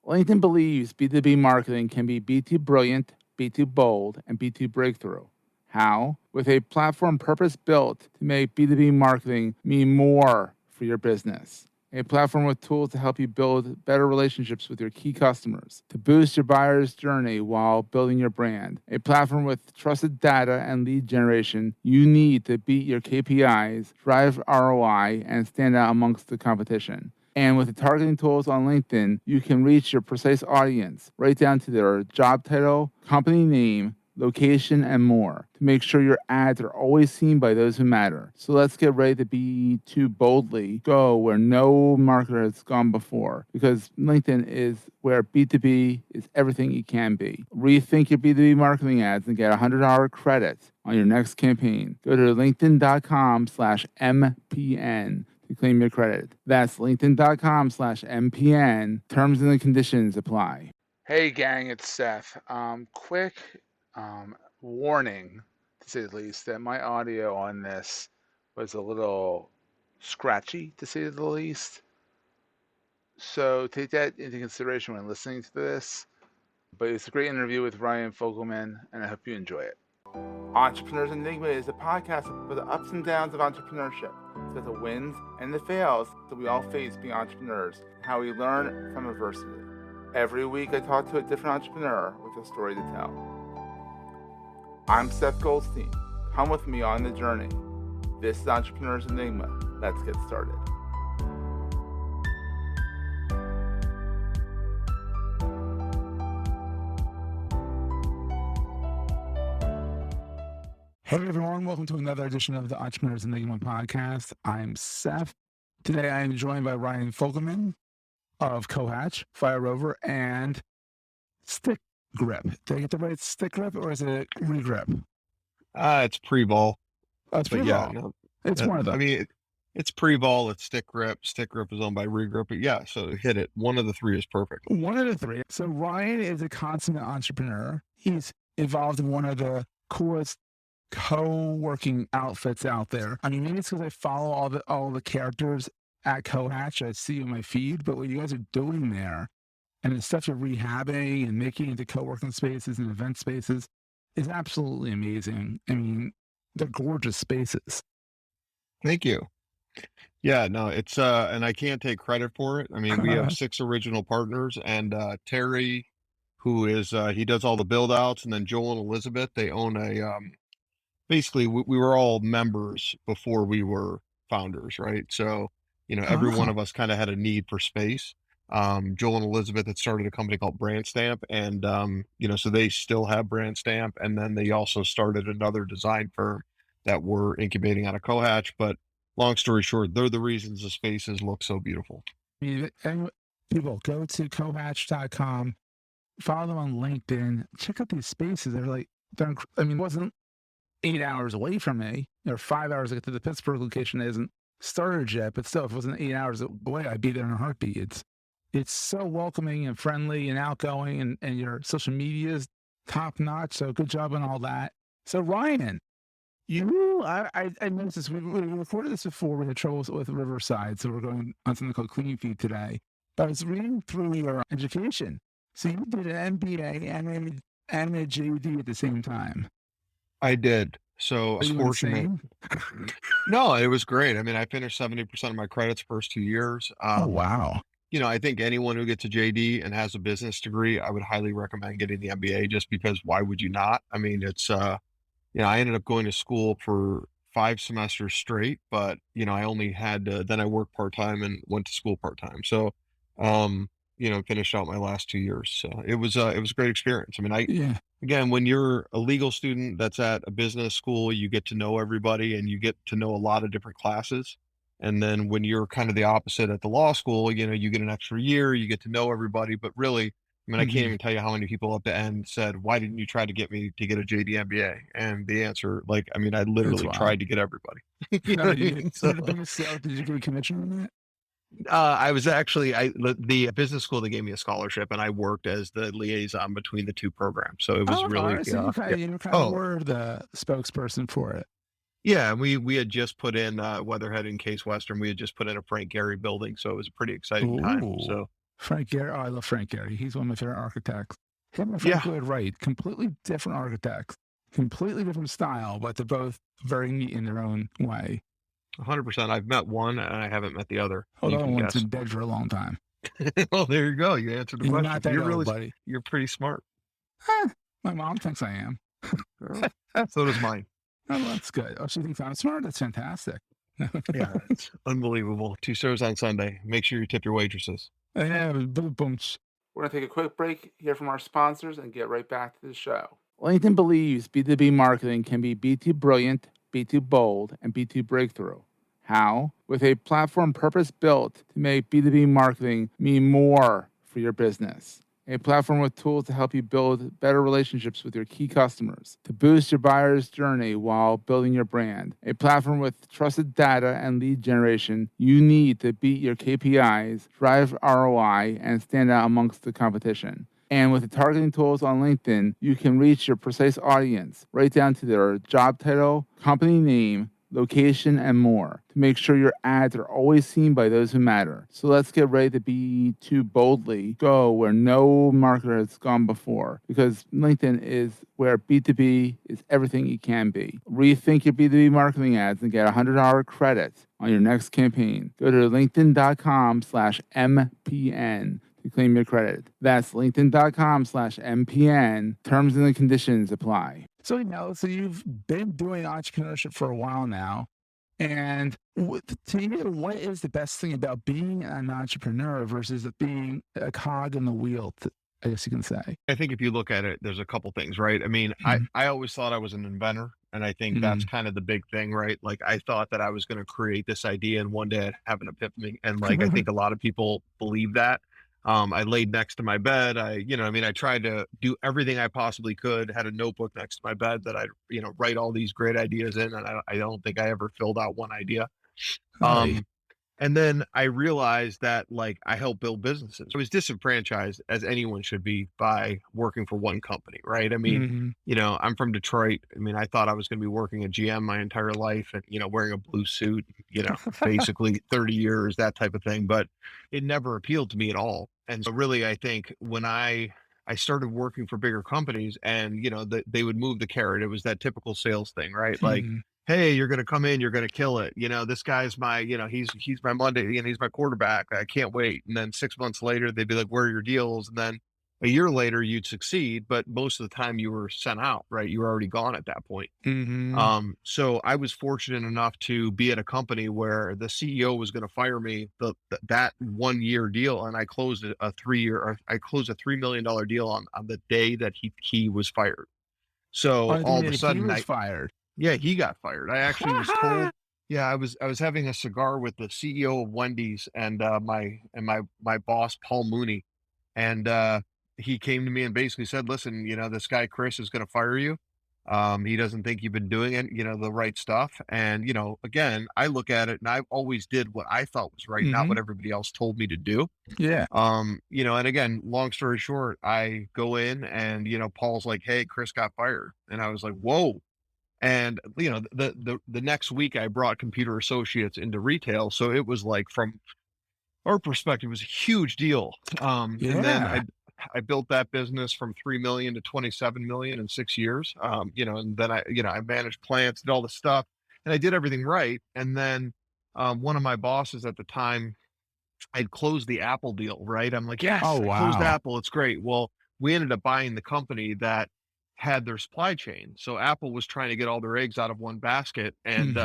LinkedIn believes B2B marketing can be B2 brilliant, B2 bold, and B2 breakthrough. How? With a platform purpose-built to make B2B marketing mean more for your business. A platform with tools to help you build better relationships with your key customers, to boost your buyer's journey while building your brand. A platform with trusted data and lead generation you need to beat your KPIs, drive ROI, and stand out amongst the competition. And with the targeting tools on LinkedIn, you can reach your precise audience right down to their job title, company name, location, and more to make sure your ads are always seen by those who matter. So let's get ready to be too boldly go where no marketer has gone before, because LinkedIn is where B2B is everything it can be. Rethink your B2B marketing ads and get $100 credit on your next campaign. Go to linkedin.com/MPN to claim your credit. That's linkedin.com/MPN. Terms and conditions apply. Hey gang, it's Seth. Quick warning, to say the least, that my audio on this was a little scratchy, to say the least. So take that into consideration when listening to this. But it's a great interview with Ryan Fogelman, and I hope you enjoy it. Entrepreneurs Enigma is a podcast for the ups and downs of entrepreneurship. It's got the wins and the fails that we all face being entrepreneurs, and how we learn from adversity. Every week I talk to a different entrepreneur with a story to tell. I'm Seth Goldstein. Come with me on the journey. This is Entrepreneurs Enigma. Let's get started. Hey everyone, welcome to another edition of the Entrepreneurs Enigma podcast. I'm Seth. Today I am joined by Ryan Fogelman of Cohatch, Fire Rover, and Stick Grip. Did I get the right Stick Grip, or is it Regrip? It's pre-ball. Oh, it's pre-ball. Yeah, no, it's one of them. I mean, it's pre-ball, it's Stick Grip. Stick Grip is owned by Regrip, but yeah, so hit it. One of the three is perfect. One of the three. So Ryan is a consummate entrepreneur. He's involved in one of the coolest co-working outfits out there. I mean, maybe it's because I follow all the characters at Cohatch. I see in my feed, but what you guys are doing there and the stuff you're rehabbing and making into co-working spaces and event spaces is absolutely amazing. I mean, they're gorgeous spaces. Thank you. Yeah, no, it's and I can't take credit for it. I mean, we have 6 original partners, and Terry, who is he does all the build outs, and then Joel and Elizabeth, they own a basically we were all members before we were founders, right? So, you know, every one of us kind of had a need for space. Joel and Elizabeth had started a company called Brand Stamp, and you know, so they still have Brand Stamp, and then they also started another design firm that we're incubating out of Cohatch. But long story short, they're the reasons the spaces look so beautiful. And people go to cohatch.com, follow them on LinkedIn, check out these spaces. It wasn't 8 hours away from me, or 5 hours to get to the Pittsburgh location. It isn't started yet, but still, if it wasn't 8 hours away, I'd be there in a heartbeat. It's so welcoming and friendly and outgoing, and your social media is top notch. So good job on all that. So Ryan, I noticed this. We recorded this before. We had troubles with Riverside, so we're going on something called Clean Feed today. But I was reading through your education. So you did an MBA and a JD at the same time. I did. So I was fortunate. No, it was great. I mean, I finished 70% of my credits first 2 years. Oh, wow. You know, I think anyone who gets a JD and has a business degree, I would highly recommend getting the MBA, just because why would you not? I mean, it's, you know, I ended up going to school for 5 semesters straight, but, you know, I only had to, then I worked part-time and went to school part-time. So, you know, finished out my last 2 years. So it was a great experience. I mean, again, when you're a legal student that's at a business school, you get to know everybody and you get to know a lot of different classes. And then when you're kind of the opposite at the law school, you know, you get an extra year, you get to know everybody. But really, I mean, I can't even tell you how many people at the end said, why didn't you try to get me to get a JD MBA? And the answer, like, I mean, I literally tried to get everybody. You know what I mean? Did you get a commission on that? I was actually, the business school, they gave me a scholarship, and I worked as the liaison between the 2 programs. So it was really, so you kind of were the spokesperson for it. Yeah, we had just put in Weatherhead and Case Western. We had just put in a Frank Gehry building, so it was a pretty exciting time. So Frank Gehry. Oh, I love Frank Gehry. He's one of my favorite architects. Him and Yeah, Frank Lloyd Wright, completely different architects, completely different style, but they're both very neat in their own way. 100%. I've met one and I haven't met the other. Oh, the You other can one's guess. been dead for a long time. Well, there you go. You answered the You're not question. that old, buddy. You're pretty smart. Eh, my mom thinks I am. Well, so does mine. Oh, that's good. Oh, she thinks I'm smart. That's fantastic. Yeah, it's unbelievable. Two serves on Sunday. Make sure you tip your waitresses. Yeah, boom, boom. We're going to take a quick break, hear from our sponsors, and get right back to the show. LinkedIn believes B2B marketing can be B2 brilliant, B2 bold, and B2 breakthrough. How? With a platform purpose built to make B2B marketing mean more for your business. A platform with tools to help you build better relationships with your key customers, to boost your buyer's journey while building your brand. A platform with trusted data and lead generation you need to beat your KPIs, drive ROI, and stand out amongst the competition. And with the targeting tools on LinkedIn, you can reach your precise audience right down to their job title, company name, location, and more to make sure your ads are always seen by those who matter. So let's get ready to be too boldly go where no marketer has gone before, because LinkedIn is where B2B is everything it can be. Rethink your B2B marketing ads and get $100 credit on your next campaign. Go to linkedin.com/MPN to claim your credit. That's linkedin.com/MPN. Terms and conditions apply. So, so you've been doing entrepreneurship for a while now. And to you, what is the best thing about being an entrepreneur versus being a cog in the wheel, I guess you can say? I think if you look at it, there's a couple things, right? I mean, I always thought I was an inventor, and I think that's kind of the big thing, right? Like I thought that I was going to create this idea and one day I'd have an epiphany. And like I think a lot of people believe that. I laid next to my bed. I tried to do everything I possibly could, had a notebook next to my bed that write all these great ideas in. And I don't think I ever filled out one idea. Right. And then I realized that like I help build businesses. I was disenfranchised as anyone should be by working for one company, right? I mean, I'm from Detroit. I mean, I thought I was going to be working at GM my entire life and, wearing a blue suit, basically 30 years, that type of thing, but it never appealed to me at all. And so really, I think when I started working for bigger companies and, they would move the carrot. It was that typical sales thing, right? Like, hey, you're going to come in, you're going to kill it. This guy's my, he's my Monday, he's my quarterback. I can't wait. And then 6 months later, they'd be like, where are your deals? And then a year later, you'd succeed, but most of the time you were sent out, right? You were already gone at that point. So I was fortunate enough to be at a company where the CEO was going to fire me that 1 year deal, and I closed I closed a $3 million deal on the day that he was fired. So Oh, all of a he sudden, was fired. yeah, he got fired. I actually was told. Yeah, I was having a cigar with the CEO of Wendy's and my boss Paul Mooney, and he came to me and basically said, "Listen, this guy Chris is going to fire you. He doesn't think you've been doing it, the right stuff." And again, I look at it and I always did what I thought was right, not what everybody else told me to do. Yeah. And again, long story short, I go in and Paul's like, "Hey, Chris got fired," and I was like, "Whoa." And the next week I brought Computer Associates into retail. So it was like from our perspective, it was a huge deal. And then I built that business from 3 million to 27 million in 6 years. And then I managed plants, did all the stuff, and I did everything right. And then one of my bosses at the time, I'd closed the Apple deal, right? I'm like, yes, Oh, I closed wow. Apple. It's great. Well, we ended up buying the company that had their supply chain. So Apple was trying to get all their eggs out of one basket. And,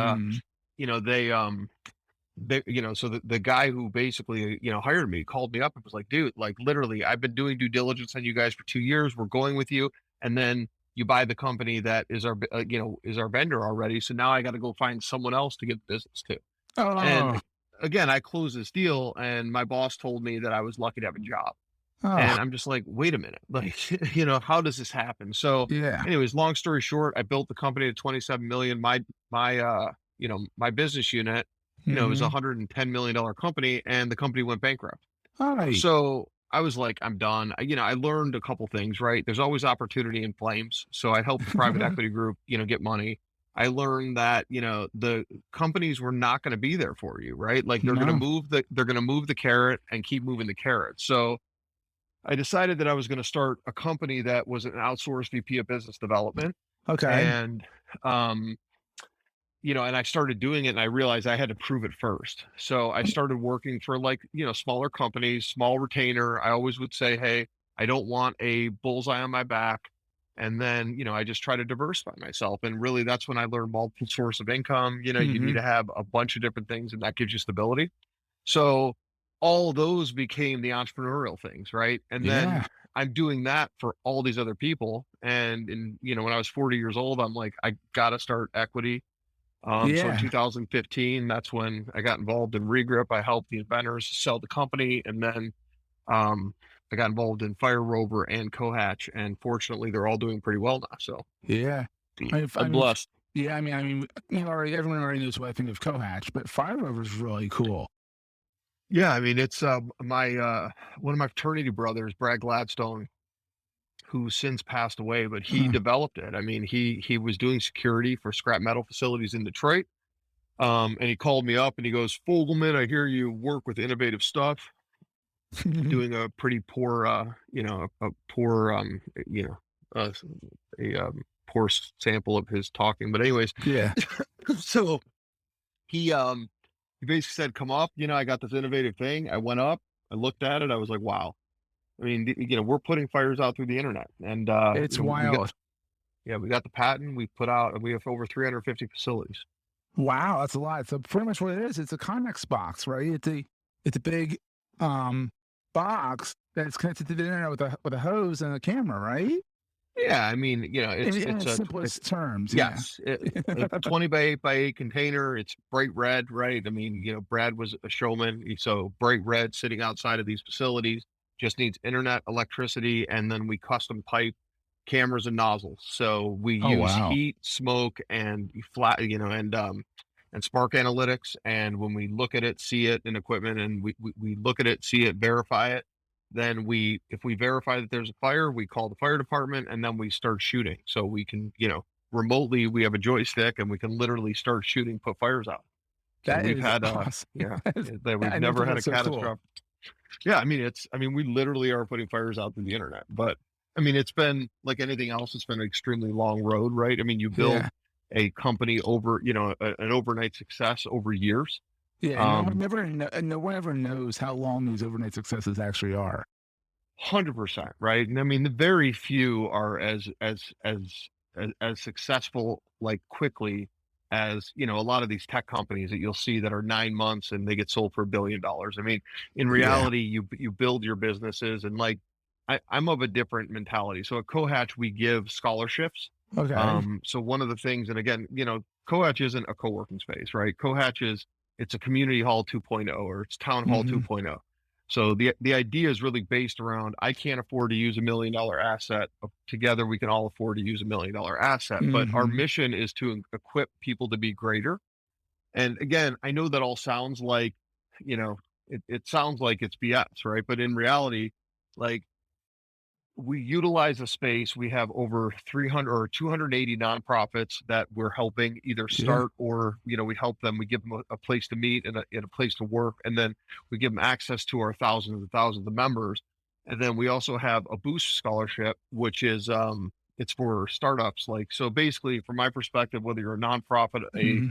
you know, so the guy who basically, hired me called me up and was like, dude, like literally, I've been doing due diligence on you guys for 2 years. We're going with you. And then you buy the company that is our vendor already. So now I got to go find someone else to give business to. And Oh, again, I closed this deal and my boss told me that I was lucky to have a job. oh, And I'm just like, wait a minute, like, how does this happen? So yeah. anyways, long story short, I built the company to 27 million. My business unit, it was a $110 million company and the company went bankrupt. Hi. So I was like, I'm done. I learned a couple things, right? There's always opportunity in flames. So I helped the private equity group, get money. I learned that, the companies were not going to be there for you, right? Like No. they're going to move the carrot and keep moving the carrot. So I decided that I was going to start a company that was an outsourced VP of business development. Okay. And, um, and I started doing it and I realized I had to prove it first. So I started working for like, smaller companies, small retainer. I always would say, hey, I don't want a bullseye on my back. And then, I just try to diversify myself. And really that's when I learned multiple source of income. You need Hmm. to have a bunch of different things and that gives you stability. So all those became the entrepreneurial things, right? And then Yeah. I'm doing that for all these other people. When I was 40 years old, I'm like, I got to start equity. So in Yeah. 2015, that's when I got involved in Regrip. I helped the inventors sell the company, and then um, I got involved in Fire Rover and Cohatch, and fortunately, they're all doing pretty well now. So Yeah. I I'm mean, blessed. yeah. Everyone already knows what I think of Cohatch, but Fire Rover is really cool. Yeah, I mean, it's my one of my fraternity brothers, Brad Gladstone, who since passed away, but he Uh, developed it. I mean, he was doing security for scrap metal facilities in Detroit. And he called me up and he goes, Fogelman, I hear you work with innovative stuff. Doing a pretty poor, a poor, uh, a poor sample of his talking. But anyways, yeah. so he he basically said, "Come up, I got this innovative thing." I went up, I looked at it, I was like, "Wow." I mean, we're putting fires out through the internet, and It's we got wild. we got the patent. We have over 350 facilities. Wow, that's a lot. So pretty much what it is, it's a Connex box, right? It's a big um box that's connected to the internet with a hose and a camera, right? Yeah, I mean, In its simplest terms, yeah. yes, a 20 by 8 by 8 container. It's bright red, right? I mean, Brad was a showman, so bright red sitting outside of these facilities just needs internet, electricity, and then we custom pipe cameras and nozzles. So we Oh use wow. heat, smoke, and flat, and spark analytics. And when we look at it, see it in equipment, and we look at it, see it, verify it, then if we verify that there's a fire, we call the fire department and then we start shooting. So we can, remotely, we have a joystick and we can literally start shooting, put fires out. So That we've is had, awesome. we've I never never thought had a that's so cool. catastrophic. Yeah. We literally are putting fires out through the internet, but I mean, it's been like anything else. It's been an extremely long road, right? I mean, you build Yeah. a company over, an overnight success over years. Yeah. Um, No one ever knows how long these overnight successes actually are. 100%, right? And I mean, the very few are as successful like quickly as, a lot of these tech companies that you'll see that are 9 months and they get sold for $1 billion. I mean, in Yeah. reality, you build your businesses and like I'm of a different mentality. So at Cohatch, we give scholarships. Okay. So one of the things, and again, Cohatch isn't a co-working space, right? It's a community hall 2.0 or it's town hall Hmm. 2.0. So the idea is really based around I can't afford to use $1 million asset. Together, we can all afford to use $1 million asset. But our Hmm. mission is to equip people to be greater. And again, I know that all sounds like, it sounds like it's BS, right? But in reality, like we utilize a space. We have over 300 or 280 nonprofits that we're helping either Yeah. start or, we help them. We give them a place to meet and a place to work. And then we give them access to our thousands and thousands of members. And then we also have a boost scholarship, which is, it's for startups. Like, so basically from my perspective, whether you're a nonprofit, Hmm.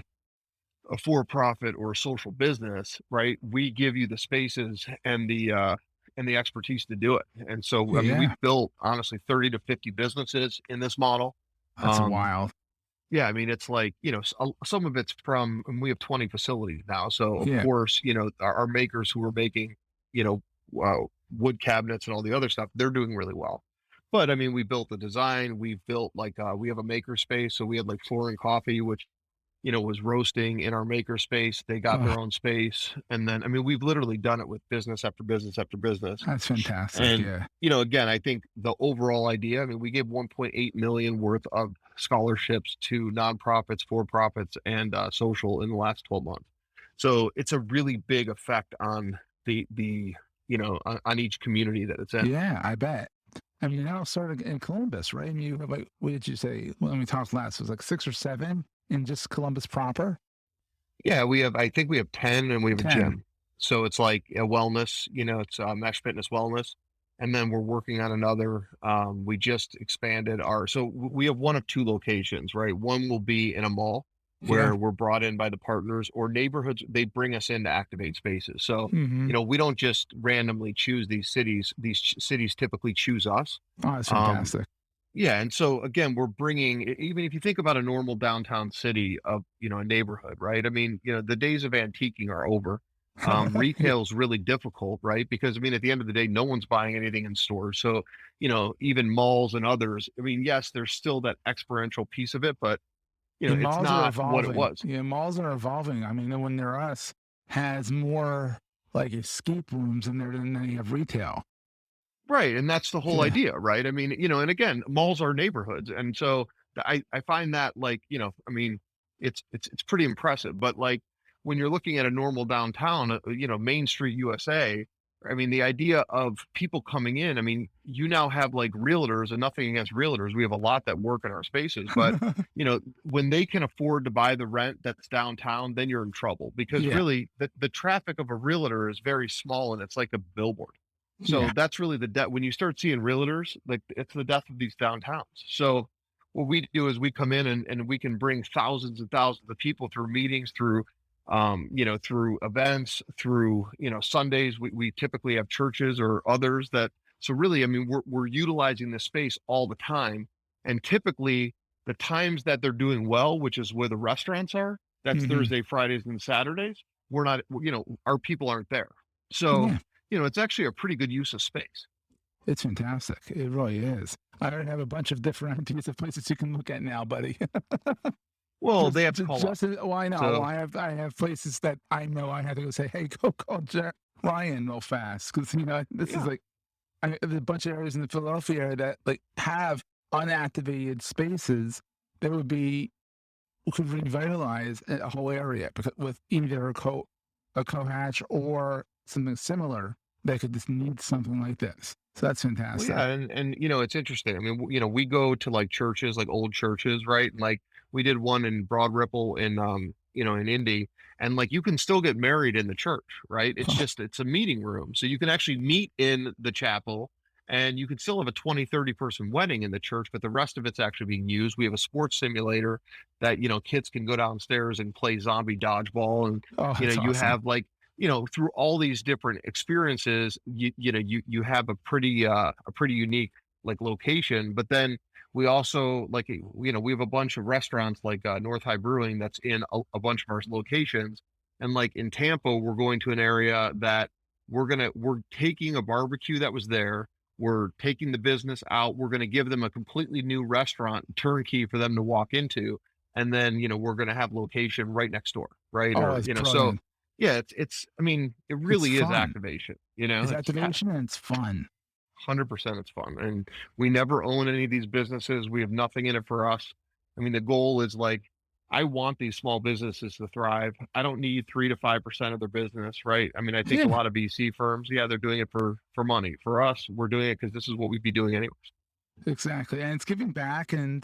a for-profit or a social business, right? We give you the spaces and the expertise to do it. And so, I mean, Yeah. we've built honestly 30 to 50 businesses in this model. That's Um, wild. yeah, I mean, it's like, some of it's from, and we have 20 facilities now. So of Yeah. course, our makers who are making, you know, wood cabinets and all the other stuff, they're doing really well. But I mean, we built the design, we've built like, we have a maker space. So we had like Floor and Coffee, which was roasting in our maker space. They got Oh, their own space. And then, I mean, we've literally done it with business after business after business. that's fantastic. And, Yeah. again, I think the overall idea, I mean, we gave 1.8 million worth of scholarships to nonprofits, for profits, and social in the last 12 months. So it's a really big effect on on each community that it's in. Yeah, I bet. I mean, it all started in Columbus, right? I mean, you have like, what did you say? When we talked last, it was like 6 or 7. in just Columbus proper? Yeah, I think we have 10 and we have a 10. gym. So it's like a wellness, it's Mesh Fitness Wellness. And then we're working on another. We just expanded we have one of two locations, right? One will be in a mall Yeah. where we're brought in by the partners or neighborhoods. They bring us in to activate spaces. So, Mm-hmm. we don't just randomly choose these cities. These cities typically choose us. Oh, that's Um, fantastic. yeah, and so again, we're bringing even if you think about a normal downtown city of, a neighborhood, right? I mean, the days of antiquing are over. Yeah. Retail is really difficult, right? Because I mean, at the end of the day, no one's buying anything in stores. So, even malls and others, I mean, yes, there's still that experiential piece of it, but Yeah, it's malls are not what it evolving. was. Yeah, malls are evolving. I mean, when they're us, has more like escape rooms in there than they have retail. Right, and that's the whole Yeah. idea, right? I mean, and again, malls are neighborhoods, and so I find that like, I mean, it's pretty impressive. But like when you're looking at a normal downtown, Main Street, USA, I mean, the idea of people coming in, I mean, you now have like realtors, and nothing against realtors, we have a lot that work in our spaces, but when they can afford to buy the rent that's downtown, then you're in trouble because Yeah. really the traffic of a realtor is very small and it's like a billboard. So Yeah. that's really the death. When you start seeing realtors, like it's the death of these downtowns. So what we do is we come in and we can bring thousands and thousands of people through meetings, through events, through, Sundays. We typically have churches or others that, so really, I mean, we're utilizing this space all the time. And typically the times that they're doing well, which is where the restaurants are, that's Hmm. Thursday, Fridays, and Saturdays. We're not, our people aren't there. So, Yeah. it's actually a pretty good use of space. It's fantastic. It really is. I already have a bunch of different ideas of places you can look at now, buddy. Well, just, they have to call just, us. well, I know. So I have places that I know I have to go say, hey, go call Ryan real fast. Cause this is yeah, like, there's a bunch of areas in the Philadelphia area that like have unactivated spaces that would be, could revitalize a whole area because with either a Cohatch or something similar that could just need something like this. So that's well, fantastic. yeah, and it's interesting. I mean, we go to like churches, like old churches, right? And like we did one in Broad Ripple in Indy, and like you can still get married in the church, right? It's a meeting room, so you can actually meet in the chapel. And you can still have a 20, 30 person wedding in the church, but the rest of it's actually being used. We have a sports simulator that, kids can go downstairs and play zombie dodgeball. And, Oh, that's you awesome. have like, through all these different experiences, you have a pretty unique like location. But then we also like, we have a bunch of restaurants like North High Brewing that's in a bunch of our locations. And like in Tampa, we're going to an area that we're taking a barbecue that was there. We're taking the business out. We're going to give them a completely new restaurant turnkey for them to walk into. And then, we're going to have location right next door. Right. Oh, Or, it's so brilliant. yeah, I mean, it It's really is fun. activation, It's it's activation and it's fun. 100% it's fun. And we never own any of these businesses. We have nothing in it for us. I mean, the goal is like, I want these small businesses to thrive. I don't need 3 to 5% of their business, right? I mean, I think a Yeah, lot of VC firms, yeah, they're doing it for money. For us, we're doing it because this is what we'd be doing anyways. exactly. And it's giving back. And,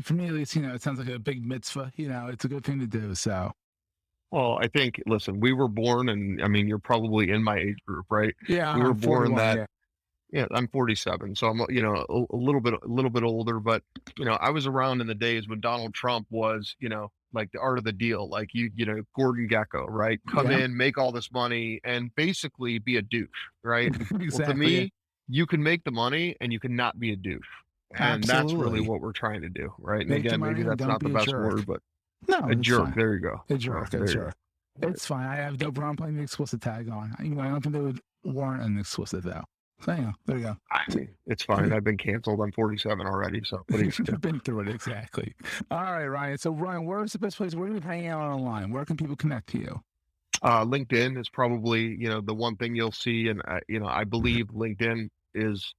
for me at least, it sounds like a big mitzvah. It's a good thing to do. So, Well, I think, listen, we were born, and I mean, you're probably in my age group, right? yeah, We were I'm born 41. that, Yeah. yeah, I'm 47, so I'm, a little bit older, but I was around in the days when Donald Trump was, like the art of the deal, like Gordon Gekko, right? Come Yeah. in, make all this money, and basically be a douche, right? Well, to Exactly. Yeah. me, you can make the money and you cannot be a douche, and that's really Absolutely. what we're trying to do, right? And Make the again, maybe money and that's don't not the be a best jerk. word, but No, a it's jerk. fine. There you go. A Oh, jerk. A there you jerk. go. It's fine. I have no problem putting the explicit tag on. I don't think they would warrant an explicit though. So, there you go. I mean, it's fine. I've been canceled. I'm 47 already, so what do you do? You've been through it, exactly. All right, Ryan. So, Ryan, where's the best place? Where do you hang out online? Where can people connect to you? LinkedIn is probably, the one thing you'll see. And, I believe LinkedIn is,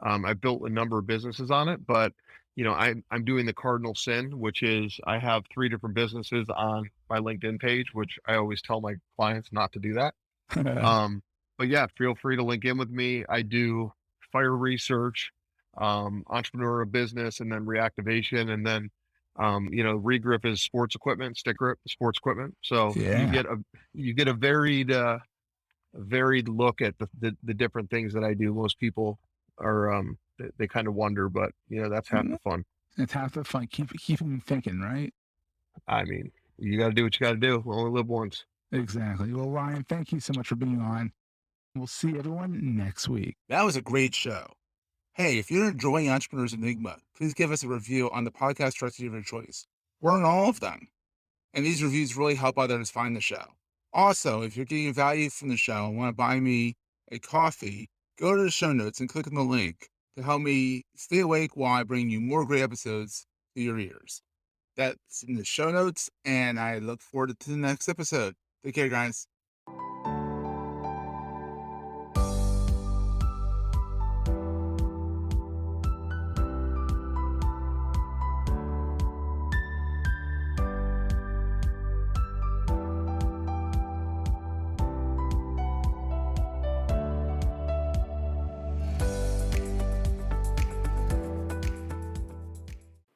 I built a number of businesses on it, but, I'm doing the cardinal sin, which is I have 3 different businesses on my LinkedIn page, which I always tell my clients not to do that. Um, but yeah, feel free to link in with me. I do fire research, entrepreneurial business, and then reactivation. And then Regrip is sports equipment, stick grip, sports equipment. So Yeah. you get a varied look at the different things that I do. Most people are they kind of wonder, but that's half the fun. It's half the fun. Keep them thinking, right? I mean, you got to do what you got to do. We only live once. Exactly. Well, Ryan, thank you so much for being on. We'll see everyone next week. That was a great show. Hey, if you're enjoying Entrepreneurs Enigma, please give us a review on the podcast directory of your choice. We're on all of them. And these reviews really help others find the show. Also, if you're getting value from the show and want to buy me a coffee, go to the show notes and click on the link to help me stay awake while I bring you more great episodes to your ears. That's in the show notes, and I look forward to the next episode. Take care, guys.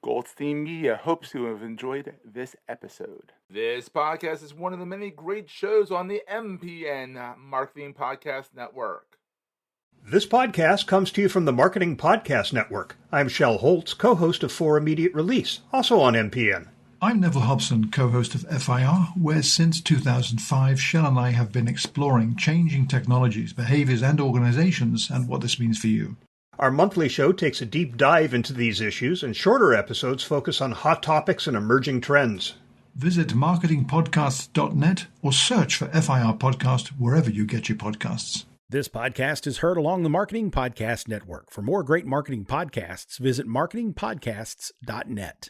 Goldstein Media hopes you have enjoyed this episode. This podcast is one of the many great shows on the MPN Marketing Podcast Network. This podcast comes to you from the Marketing Podcast Network. I'm Shel Holtz, co-host of For Immediate Release, also on MPN. I'm Neville Hobson, co-host of FIR, where since 2005, Shel and I have been exploring changing technologies, behaviors, and organizations, and what this means for you. Our monthly show takes a deep dive into these issues, and shorter episodes focus on hot topics and emerging trends. Visit marketingpodcasts.net or search for FIR Podcast wherever you get your podcasts. This podcast is heard along the Marketing Podcast Network. For more great marketing podcasts, visit marketingpodcasts.net.